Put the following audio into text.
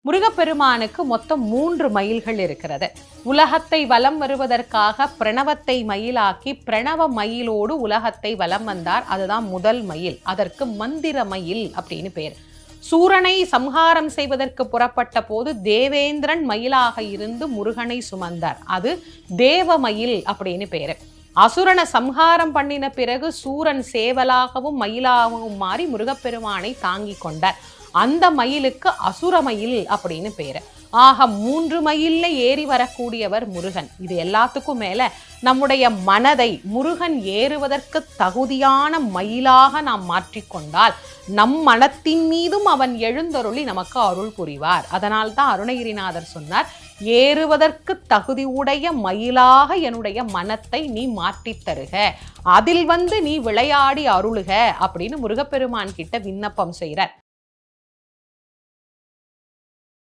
முருகப்பெருமானுக்கு மொத்தம் 3 மயில்கள் இருக்கிறது. உலகத்தை வலம் வருவதற்காக பிரணவத்தை மயிலாக்கி பிரணவ மயிலோடு உலகத்தை வலம் வந்தார். அதுதான் முதல் மயில். அதற்கு மந்திர மயில் அப்படின்னு பேர். சூரனை சம்ஹாரம் செய்வதற்கு புறப்பட்ட போது தேவேந்திரன் மயிலாக இருந்து முருகனை சுமந்தார். அது தேவமயில் அப்படின்னு பேரு. அசுரனை சம்ஹாரம் பண்ணின பிறகு சூரன் சேவலாகவும் மயிலாகவும் மாறி முருகப்பெருமானை தாங்கி கொண்டார். அந்த மயிலுக்கு அசுரமயில் அப்படின்னு பேரு. ஆக 3 மயில்ல ஏறி வரக்கூடியவர் முருகன். இது எல்லாத்துக்கும் மேல நம்முடைய மனதை முருகன் ஏறுவதற்கு தகுதியான மயிலாக நாம் மாற்றிக்கொண்டால் நம் மனத்தின் மீதும் அவன் எழுந்தருளி நமக்கு அருள் புரிவார். அதனால்தான் அருணகிரிநாதர் சொன்னார், ஏறுவதற்கு தகுதியுடைய மயிலாக என்னுடைய மனத்தை நீ மாற்றித் தருக, அதில் நீ விளையாடி அருளுக அப்படின்னு முருகப்பெருமான் கிட்ட விண்ணப்பம் செய்கிறார்.